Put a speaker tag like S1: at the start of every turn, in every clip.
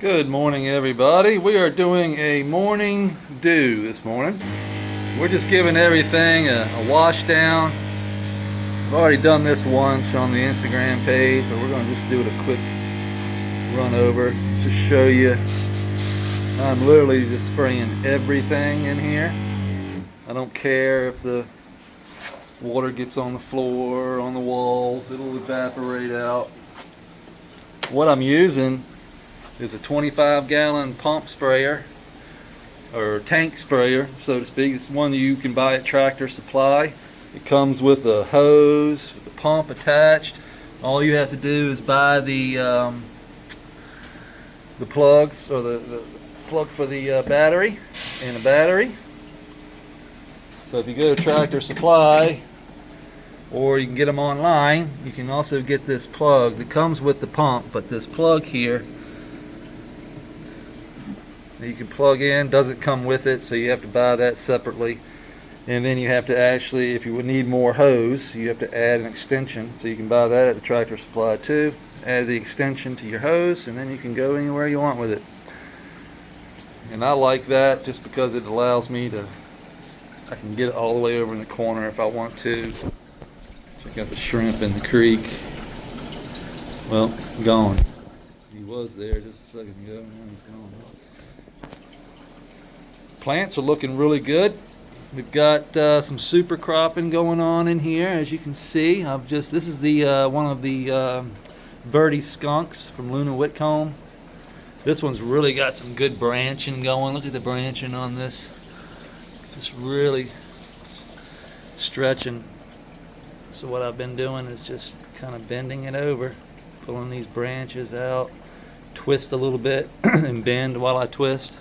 S1: Good morning, everybody. We are doing a morning dew this morning. We're just giving everything a wash down. I've already done this once on the Instagram page, but we're going to just do it a quick run over to show you. I'm literally just spraying everything in here. I don't care if the water gets on the floor, on the walls, it'll evaporate out. What I'm using is a 25-gallon pump sprayer, or tank sprayer, so to speak. It's one you can buy at Tractor Supply. It comes with a hose, with a pump attached. All you have to do is buy the plugs, or the plug for the battery, and a battery. So if you go to Tractor Supply, or you can get them online, you can also get this plug that comes with the pump, but this plug here that you can plug in doesn't come with it, so you have to buy that separately. And then you have to actually, if you would need more hose, you have to add an extension, so you can buy that at the Tractor Supply too. Add the extension to your hose, and then you can go anywhere you want with it. And I like that just because it allows me to, I can get it all the way over in the corner if I want to. Check out the shrimp in the creek. Well, gone. He was there just a second ago, and now he's gone. Plants are looking really good. We've got some super cropping going on in here, as you can see. This is the one of the birdie skunks from Luna Whitcomb. This one's really got some good branching going. Look at the branching on this. Just really stretching. So what I've been doing is just kind of bending it over, pulling these branches out, twist a little bit and bend while I twist.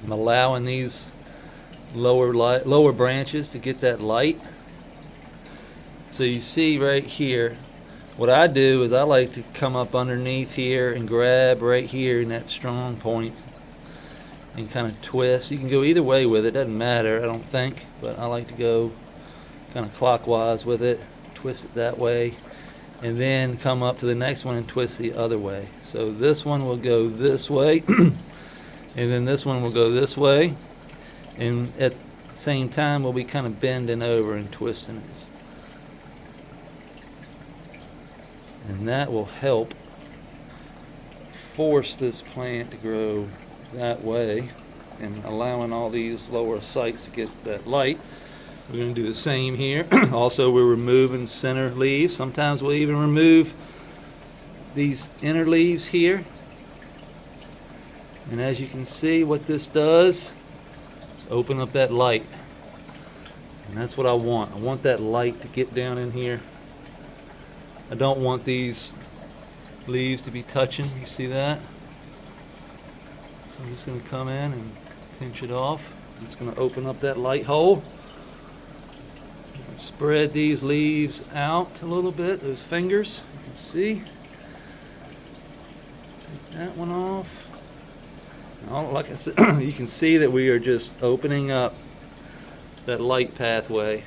S1: I'm allowing these lower branches to get that light. So you see right here, what I do is I like to come up underneath here and grab right here in that strong point and kind of twist. You can go either way with it, doesn't matter, I don't think, but I like to go kind of clockwise with it, twist it that way, and then come up to the next one and twist the other way. So this one will go this way and then this one will go this way, and at the same time we'll be kind of bending over and twisting it, and that will help force this plant to grow that way and allowing all these lower sites to get that light. We're going to do the same here. Also, we're removing center leaves. Sometimes we'll even remove these inner leaves here. And as you can see, what this does is open up that light. And that's what I want. I want that light to get down in here. I don't want these leaves to be touching. You see that? So I'm just going to come in and pinch it off. It's going to open up that light hole. Spread these leaves out a little bit, those fingers, you can see. Take that one off. Now, like I said, you can see that we are just opening up that light pathway.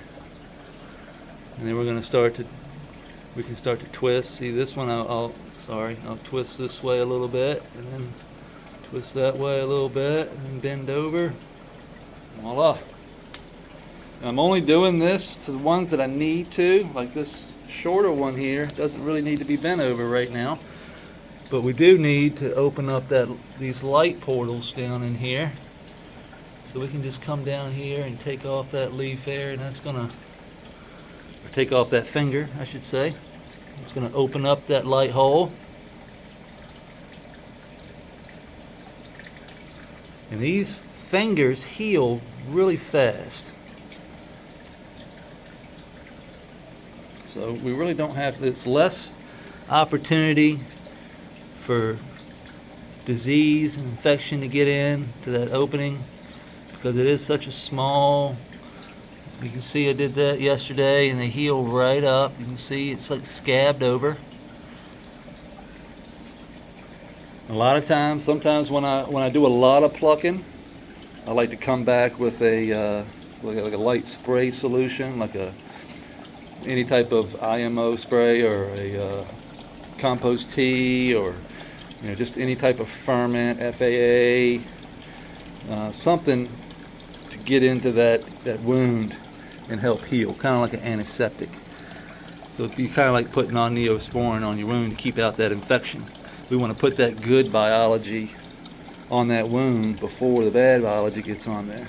S1: And then we're going to start to, we can start to twist. See this one, I'll twist this way a little bit, and then twist that way a little bit, and then bend over. Voila. I'm only doing this to the ones that I need to, like this shorter one here doesn't really need to be bent over right now, but we do need to open up these light portals down in here, so we can just come down here and take off that leaf there, and that's gonna, or take off that finger I should say. It's gonna open up that light hole, and these fingers heal really fast. So we really don't have, it's less opportunity for disease and infection to get in to that opening, because it is such a small, you can see I did that yesterday and they heal right up. You can see it's like scabbed over. A lot of times, sometimes when I do a lot of plucking, I like to come back with a like a light spray solution, like any type of IMO spray, or a compost tea, or just any type of ferment, FAA, something to get into that wound and help heal, kind of like an antiseptic. So it'd be kind of like putting on Neosporin on your wound to keep out that infection. We want to put that good biology on that wound before the bad biology gets on there.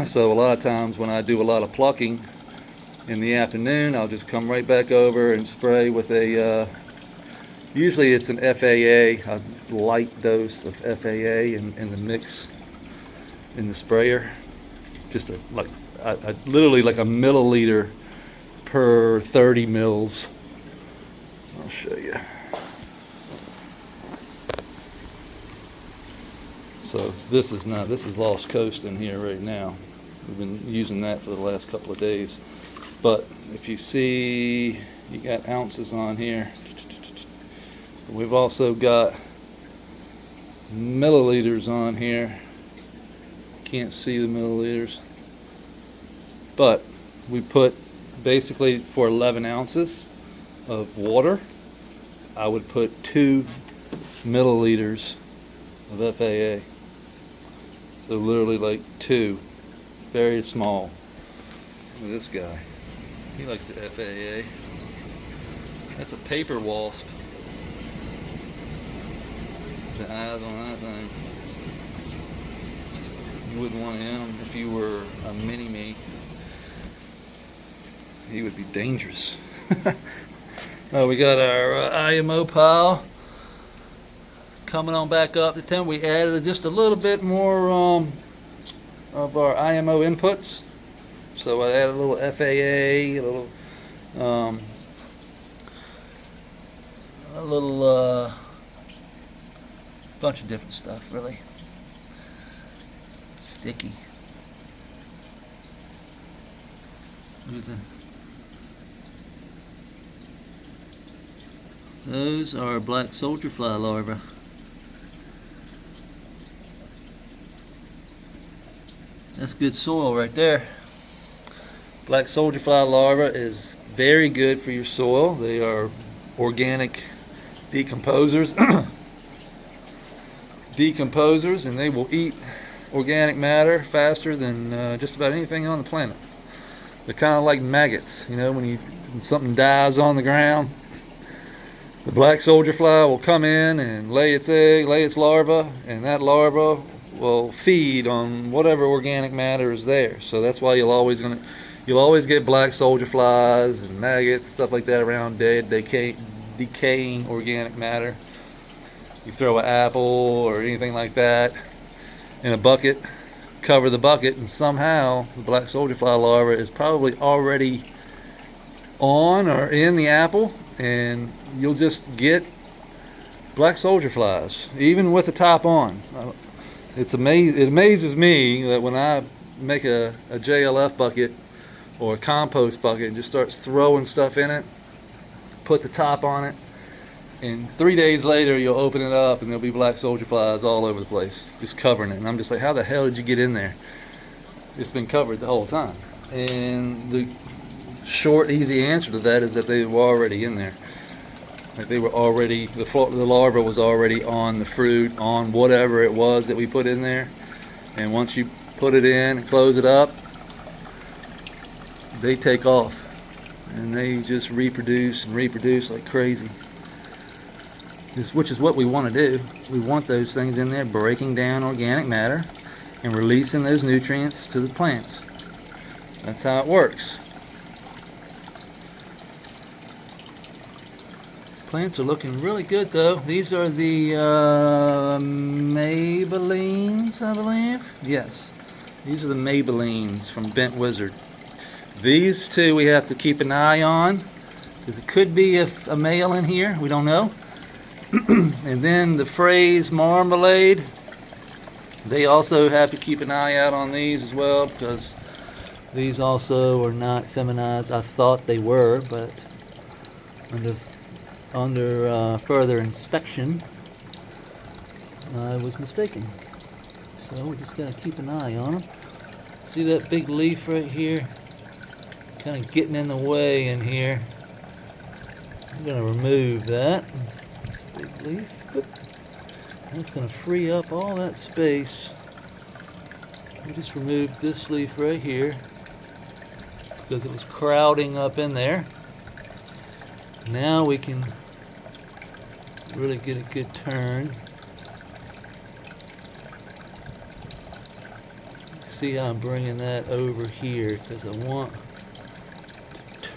S1: So a lot of times when I do a lot of plucking in the afternoon, I'll just come right back over and spray with a, usually it's an FAA, a light dose of FAA in the mix in the sprayer. Just literally like a milliliter per 30 mils. I'll show you. So this is Lost Coast in here right now. We've been using that for the last couple of days. But if you see, you got ounces on here. We've also got milliliters on here. Can't see the milliliters. But we put basically for 11 ounces of water, I would put 2 milliliters of FAA. So literally like 2, very small. Look at this guy. He likes the FAA. That's a paper wasp. The eyes on that thing. You wouldn't want him if you were a mini-me. He would be dangerous. Oh, we got our IMO pile coming on back up to 10. We added just a little bit more of our IMO inputs. So I added a little FAA, a little bunch of different stuff, really. It's sticky. Those are black soldier fly larvae. That's good soil right there. Black soldier fly larva is very good for your soil. They are organic decomposers. And they will eat organic matter faster than just about anything on the planet. They're kind of like maggots, when something dies on the ground, the black soldier fly will come in and lay its egg, lay its larva, and that larva will feed on whatever organic matter is there. So that's why you'll always get black soldier flies and maggots, stuff like that around dead, decaying organic matter. You throw an apple or anything like that in a bucket, cover the bucket, and somehow the black soldier fly larva is probably already on or in the apple, and you'll just get black soldier flies, even with the top on. It amazes me that when I make a JLF bucket or a compost bucket and just starts throwing stuff in it, put the top on it, and 3 days later you'll open it up and there'll be black soldier flies all over the place, just covering it. And I'm just like, how the hell did you get in there? It's been covered the whole time. And the short, easy answer to that is that they were already in there. Like they were already, the larva was already on the fruit, on whatever it was that we put in there. And once you put it in and close it up, they take off. And they just reproduce and reproduce like crazy. Which is what we want to do. We want those things in there breaking down organic matter and releasing those nutrients to the plants. That's how it works. Plants are looking really good though. These are the Maybellines, I believe. Yes, these are the Maybellines from Bent Wizard. These two we have to keep an eye on because it could be a male in here. We don't know. And then the Phrase Marmalade, they also have to keep an eye out on these as well because these also are not feminized. I thought they were, but under further inspection, I was mistaken. So we just gotta keep an eye on them. See that big leaf right here? Kind of getting in the way in here. I'm gonna remove that big leaf. That's going to free up all that space. We just removed this leaf right here because it was crowding up in there. Now we can really get a good turn. See how I'm bringing that over here because I want to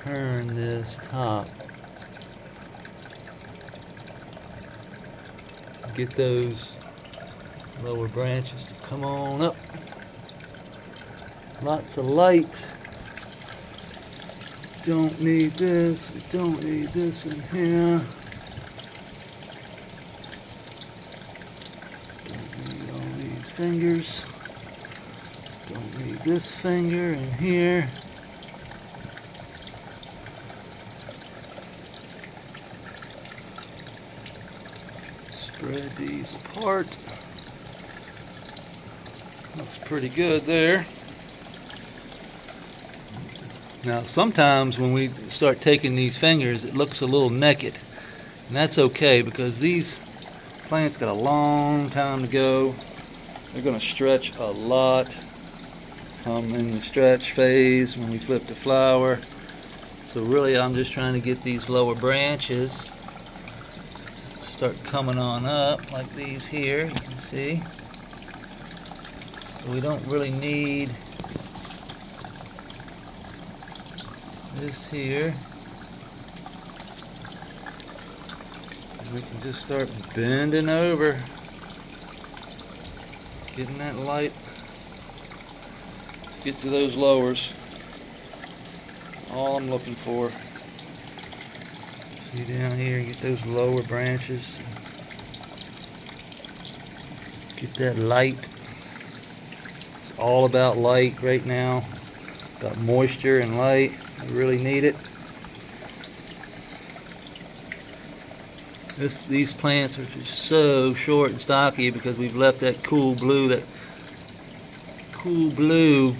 S1: turn this top. Get those lower branches to come on up. Lots of light. Don't need this. We don't need this in here. Don't need all these fingers. Don't need this finger in here. Spread these apart. Looks pretty good there. Now sometimes when we start taking these fingers it looks a little naked, and that's okay because these plants got a long time to go. They're going to stretch a lot. I'm in the stretch phase when we flip the flower. So really I'm just trying to get these lower branches start coming on up like these here, you can see. So we don't really need this here. And we can just start bending over, getting that light, get to those lowers. All I'm looking for. See down here, get those lower branches. Get that light. It's all about light right now. Got moisture and light. We really need it. These plants are just so short and stocky because we've left that cool blue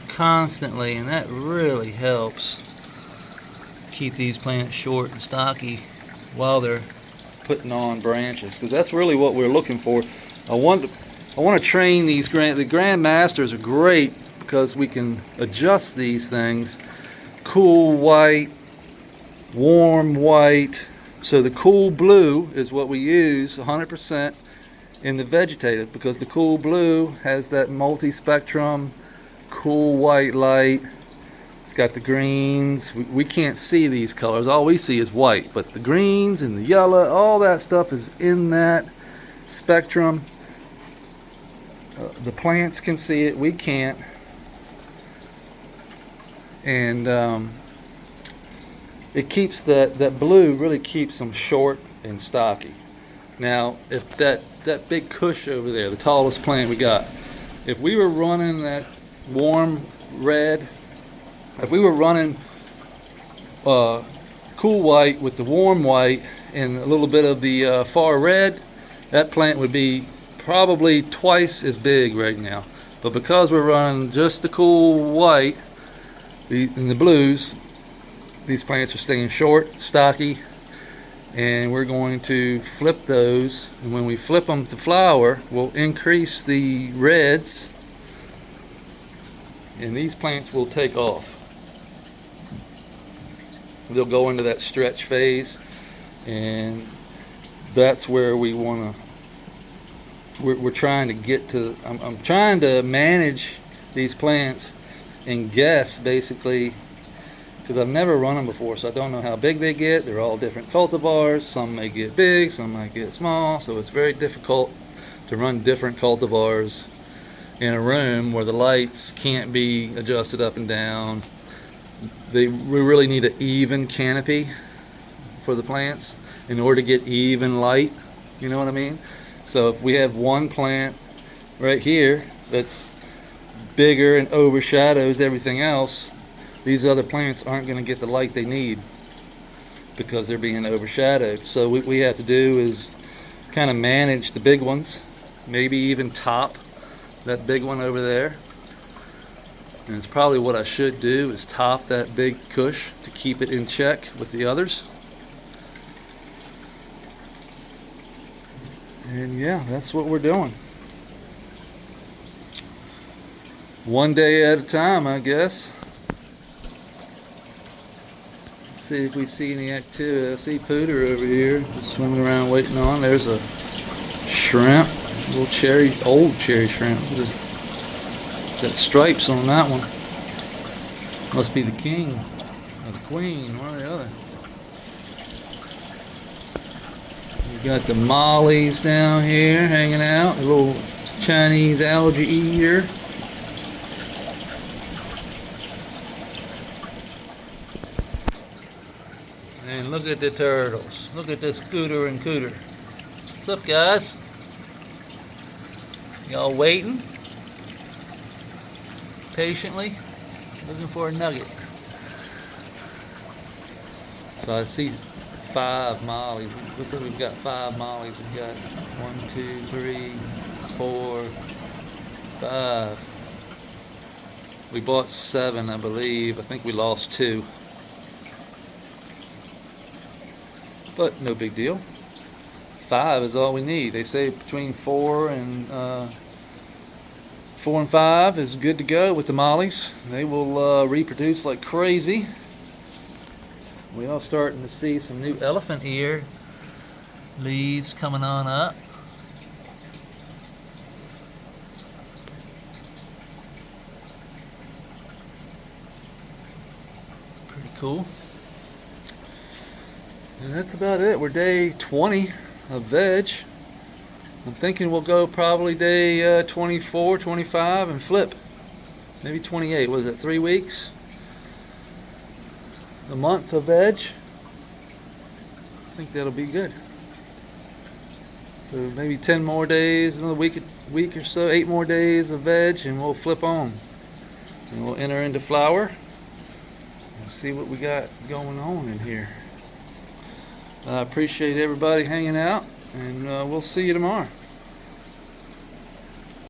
S1: constantly, and that really helps keep these plants short and stocky while they're putting on branches, because that's really what we're looking for. I want to train these the Grand Masters are great because we can adjust these things. Cool white, warm white. So the cool blue is what we use 100% in the vegetative, because the cool blue has that multi-spectrum cool white light. It's got the greens. We can't see these colors. All we see is white, but the greens and the yellow, all that stuff is in that spectrum. The plants can see it, we can't. And it keeps that blue really keeps them short and stocky. Now, if that big Kush over there, the tallest plant we got, if we were running that warm red, if we were running cool white with the warm white and a little bit of the far red, that plant would be probably twice as big right now. But because we're running just the cool white and the blues, these plants are staying short, stocky, and we're going to flip those. And when we flip them to flower, we'll increase the reds, and these plants will take off. They'll go into that stretch phase, and that's where we want to, we're trying to get to. I'm trying to manage these plants and guess, basically, because I've never run them before, so I don't know how big they get. They're all different cultivars. Some may get big, some might get small, so it's very difficult to run different cultivars in a room where the lights can't be adjusted up and down. We really need an even canopy for the plants in order to get even light, you know what I mean? So if we have one plant right here that's bigger and overshadows everything else, these other plants aren't going to get the light they need because they're being overshadowed. So what we have to do is kind of manage the big ones, maybe even top that big one over there. And it's probably what I should do, is top that big Kush to keep it in check with the others. And yeah, that's what we're doing. One day at a time, I guess. Let's see if we see any activity. I see Pooter over here just swimming around waiting on. There's a shrimp, little old cherry shrimp. Got stripes on that one. Must be the king or the queen, one or the other. We got the mollies down here hanging out, a little Chinese algae eater. And look at the turtles. Look at this Scooter and Cooter. What's up, guys? Y'all waiting? Patiently? Looking for a nugget. So I see 5 mollies. Looks like we've got 5 mollies. We've got 1, 2, 3, 4, 5. We bought 7, I believe. I think we lost 2. But no big deal. 5 is all we need. They say between 4 and 5 is good to go with the mollies. They will reproduce like crazy. We are starting to see some new elephant ear leaves coming on up. Pretty cool. And that's about it. We're day 20 of veg. I'm thinking we'll go probably day 24, 25 and flip. Maybe 28. Was it 3 weeks? A month of veg. I think that'll be good. So maybe 10 more days, another week or so, 8 more days of veg, and we'll flip on. And we'll enter into flower and see what we got going on in here. I appreciate everybody hanging out, and we'll see you tomorrow.